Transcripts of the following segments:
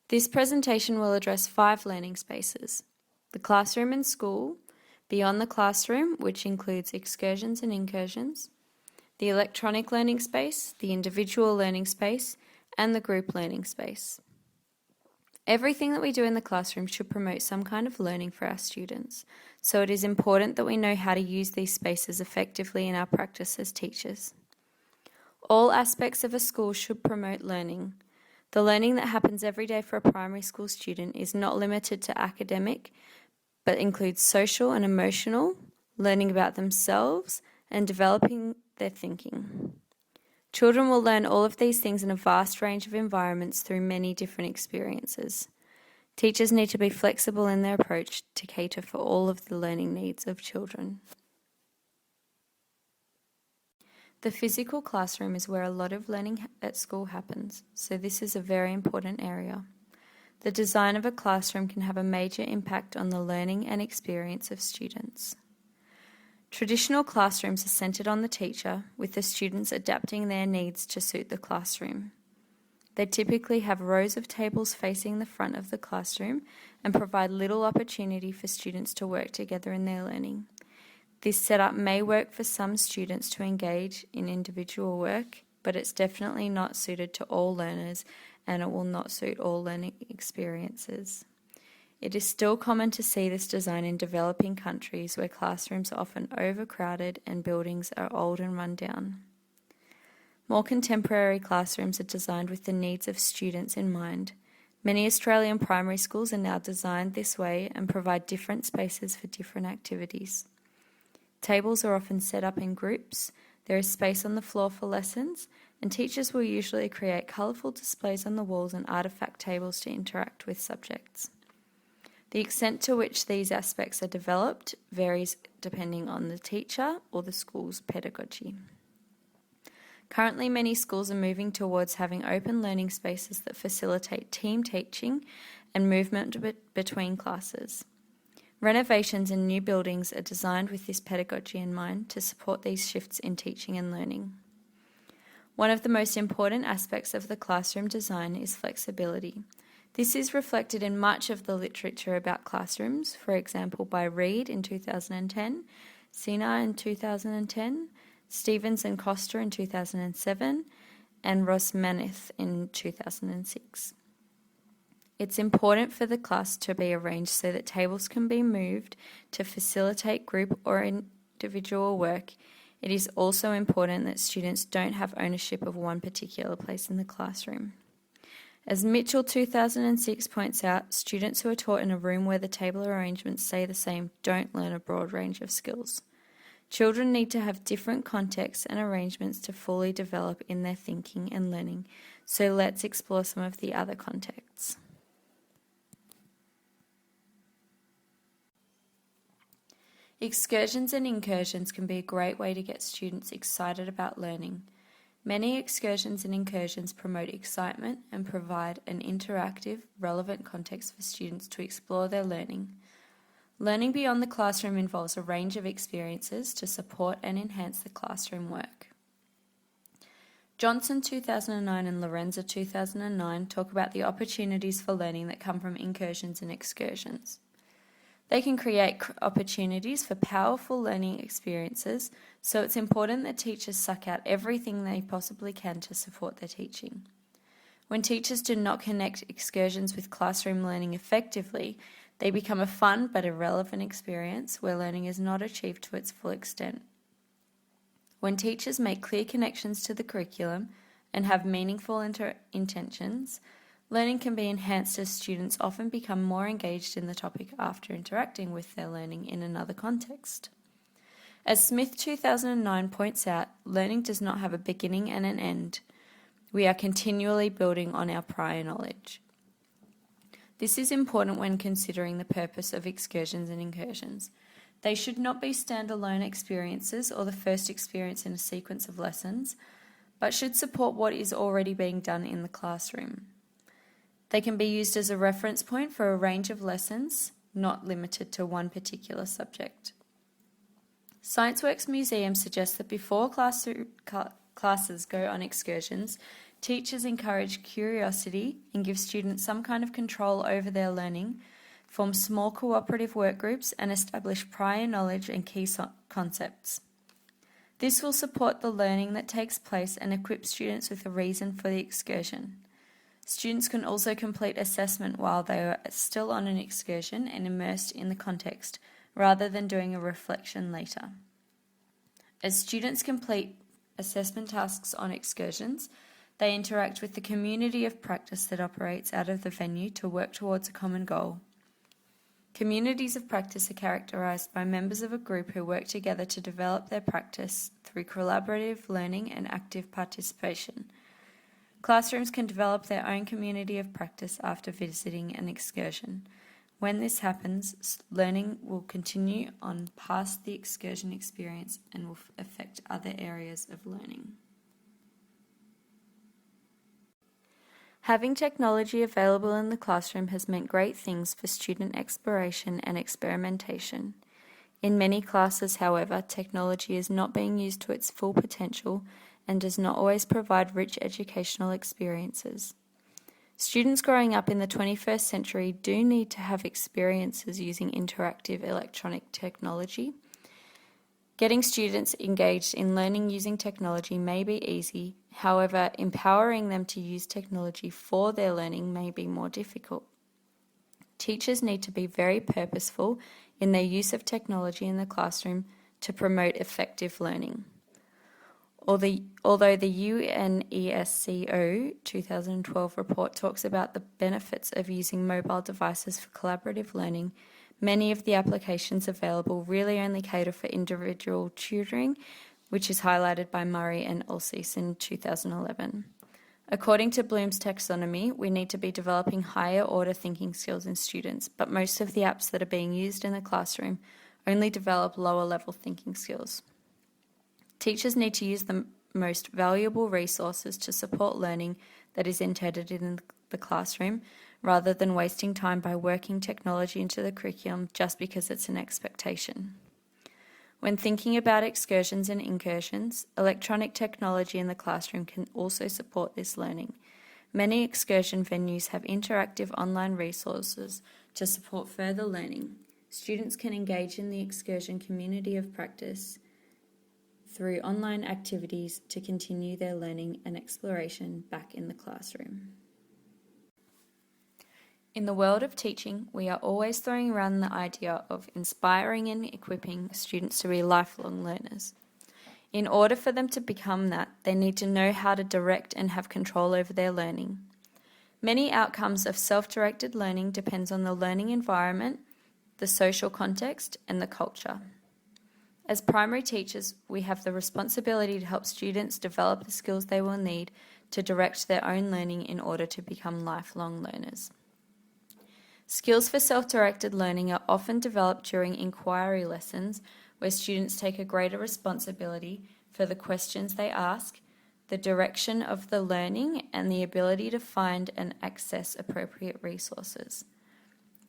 This presentation will address 5 learning spaces: the classroom and school, beyond the classroom, which includes excursions and incursions, the electronic learning space, the individual learning space, and the group learning space. Everything that we do in the classroom should promote some kind of learning for our students, so it is important that we know how to use these spaces effectively in our practice as teachers. All aspects of a school should promote learning. The learning that happens every day for a primary school student is not limited to academic, but includes social and emotional, learning about themselves, and developing their thinking. Children will learn all of these things in a vast range of environments through many different experiences. Teachers need to be flexible in their approach to cater for all of the learning needs of children. The physical classroom is where a lot of learning at school happens, so this is a very important area. The design of a classroom can have a major impact on the learning and experience of students. Traditional classrooms are centred on the teacher, with the students adapting their needs to suit the classroom. They typically have rows of tables facing the front of the classroom and provide little opportunity for students to work together in their learning. This setup may work for some students to engage in individual work, but it's definitely not suited to all learners, and it will not suit all learning experiences. It is still common to see this design in developing countries where classrooms are often overcrowded and buildings are old and run down. More contemporary classrooms are designed with the needs of students in mind. Many Australian primary schools are now designed this way and provide different spaces for different activities. Tables are often set up in groups, there is space on the floor for lessons, and teachers will usually create colourful displays on the walls and artefact tables to interact with subjects. The extent to which these aspects are developed varies depending on the teacher or the school's pedagogy. Currently, many schools are moving towards having open learning spaces that facilitate team teaching and movement between classes. Renovations and new buildings are designed with this pedagogy in mind to support these shifts in teaching and learning. One of the most important aspects of the classroom design is flexibility. This is reflected in much of the literature about classrooms, for example by Reed in 2010, Sina in 2010, Stevens and Costa in 2007, and Ross Maneth in 2006. It's important for the class to be arranged so that tables can be moved to facilitate group or individual work. It is also important that students don't have ownership of one particular place in the classroom. As Mitchell 2006 points out, students who are taught in a room where the table arrangements stay the same don't learn a broad range of skills. Children need to have different contexts and arrangements to fully develop in their thinking and learning, so let's explore some of the other contexts. Excursions and incursions can be a great way to get students excited about learning. Many excursions and incursions promote excitement and provide an interactive, relevant context for students to explore their learning. Learning beyond the classroom involves a range of experiences to support and enhance the classroom work. Johnson 2009 and Lorenza 2009 talk about the opportunities for learning that come from incursions and excursions. They can create opportunities for powerful learning experiences, so it's important that teachers suck out everything they possibly can to support their teaching. When teachers do not connect excursions with classroom learning effectively, they become a fun but irrelevant experience where learning is not achieved to its full extent. When teachers make clear connections to the curriculum and have meaningful intentions, learning can be enhanced as students often become more engaged in the topic after interacting with their learning in another context. As Smith 2009 points out, learning does not have a beginning and an end. We are continually building on our prior knowledge. This is important when considering the purpose of excursions and incursions. They should not be standalone experiences or the first experience in a sequence of lessons, but should support what is already being done in the classroom. They can be used as a reference point for a range of lessons, not limited to one particular subject. ScienceWorks Museum suggests that before classes go on excursions, Teachers encourage curiosity and give students some kind of control over their learning, form small cooperative work groups, and establish prior knowledge and key concepts. This will support the learning that takes place and equip students with a reason for the excursion. Students can also complete assessment while they are still on an excursion and immersed in the context, rather than doing a reflection later. As students complete assessment tasks on excursions, they interact with the community of practice that operates out of the venue to work towards a common goal. Communities of practice are characterised by members of a group who work together to develop their practice through collaborative learning and active participation. Classrooms can develop their own community of practice after visiting an excursion. When this happens, learning will continue on past the excursion experience and will affect other areas of learning. Having technology available in the classroom has meant great things for student exploration and experimentation. In many classes, however, technology is not being used to its full potential and does not always provide rich educational experiences. Students growing up in the 21st century do need to have experiences using interactive electronic technology. Getting students engaged in learning using technology may be easy, however, empowering them to use technology for their learning may be more difficult. Teachers need to be very purposeful in their use of technology in the classroom to promote effective learning. Although the UNESCO 2012 report talks about the benefits of using mobile devices for collaborative learning, many of the applications available really only cater for individual tutoring, which is highlighted by Murray and Ulsis in 2011. According to Bloom's taxonomy, we need to be developing higher order thinking skills in students, but most of the apps that are being used in the classroom only develop lower level thinking skills. Teachers need to use the most valuable resources to support learning that is intended in the classroom, rather than wasting time by working technology into the curriculum just because it's an expectation. When thinking about excursions and incursions, electronic technology in the classroom can also support this learning. Many excursion venues have interactive online resources to support further learning. Students can engage in the excursion community of practice through online activities to continue their learning and exploration back in the classroom. In the world of teaching, we are always throwing around the idea of inspiring and equipping students to be lifelong learners. In order for them to become that, they need to know how to direct and have control over their learning. Many outcomes of self-directed learning depends on the learning environment, the social context, and the culture. As primary teachers, we have the responsibility to help students develop the skills they will need to direct their own learning in order to become lifelong learners. Skills for self-directed learning are often developed during inquiry lessons, where students take a greater responsibility for the questions they ask, the direction of the learning, and the ability to find and access appropriate resources.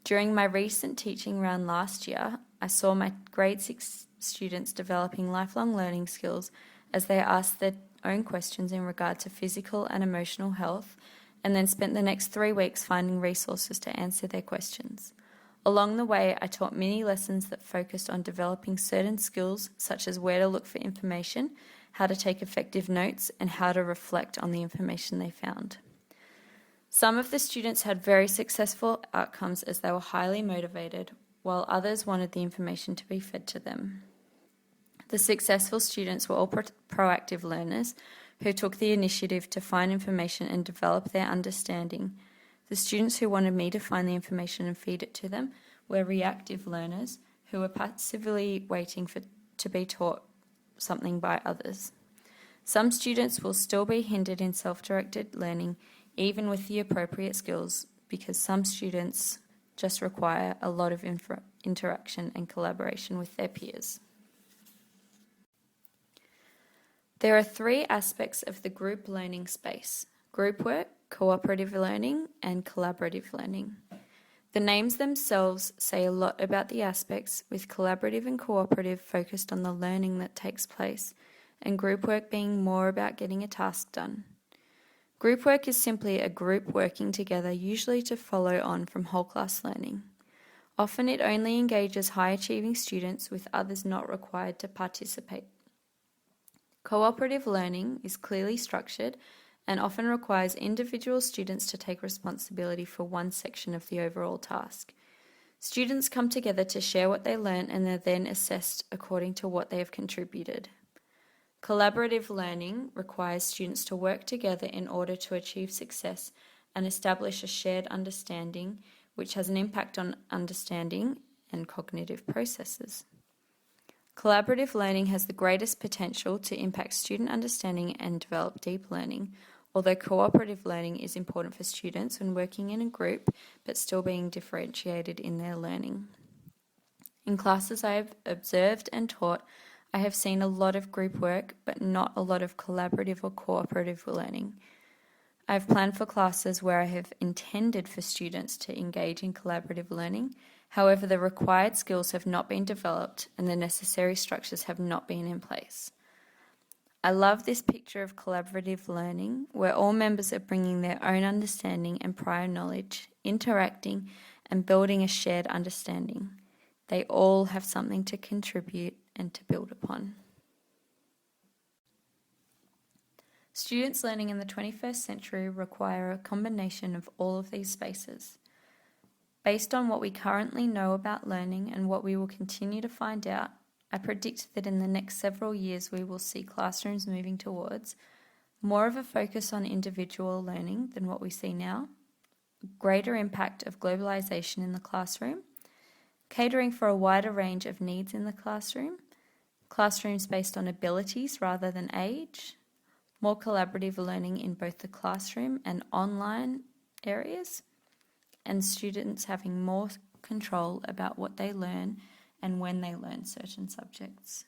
During my recent teaching round last year, I saw my grade 6 students developing lifelong learning skills as they asked their own questions in regard to physical and emotional health, and then spent the next 3 weeks finding resources to answer their questions. Along the way, I taught mini lessons that focused on developing certain skills, such as where to look for information, how to take effective notes, and how to reflect on the information they found. Some of the students had very successful outcomes as they were highly motivated, while others wanted the information to be fed to them. The successful students were all proactive learners who took the initiative to find information and develop their understanding. The students who wanted me to find the information and feed it to them were reactive learners who were passively waiting to be taught something by others. Some students will still be hindered in self-directed learning, even with the appropriate skills, because some students just require a lot of interaction and collaboration with their peers. There are 3 aspects of the group learning space: group work, cooperative learning, and collaborative learning. The names themselves say a lot about the aspects, with collaborative and cooperative focused on the learning that takes place, and group work being more about getting a task done. Group work is simply a group working together, usually to follow on from whole class learning. Often it only engages high-achieving students, with others not required to participate. Cooperative learning is clearly structured and often requires individual students to take responsibility for one section of the overall task. Students come together to share what they learn and are then assessed according to what they have contributed. Collaborative learning requires students to work together in order to achieve success and establish a shared understanding, which has an impact on understanding and cognitive processes. Collaborative learning has the greatest potential to impact student understanding and develop deep learning, although cooperative learning is important for students when working in a group but still being differentiated in their learning. In classes I have observed and taught, I have seen a lot of group work but not a lot of collaborative or cooperative learning. I have planned for classes where I have intended for students to engage in collaborative learning. However, the required skills have not been developed and the necessary structures have not been in place. I love this picture of collaborative learning where all members are bringing their own understanding and prior knowledge, interacting and building a shared understanding. They all have something to contribute and to build upon. Students learning in the 21st century require a combination of all of these spaces. Based on what we currently know about learning and what we will continue to find out, I predict that in the next several years we will see classrooms moving towards more of a focus on individual learning than what we see now, greater impact of globalization in the classroom, catering for a wider range of needs in the classroom, classrooms based on abilities rather than age, more collaborative learning in both the classroom and online areas, and students having more control about what they learn and when they learn certain subjects.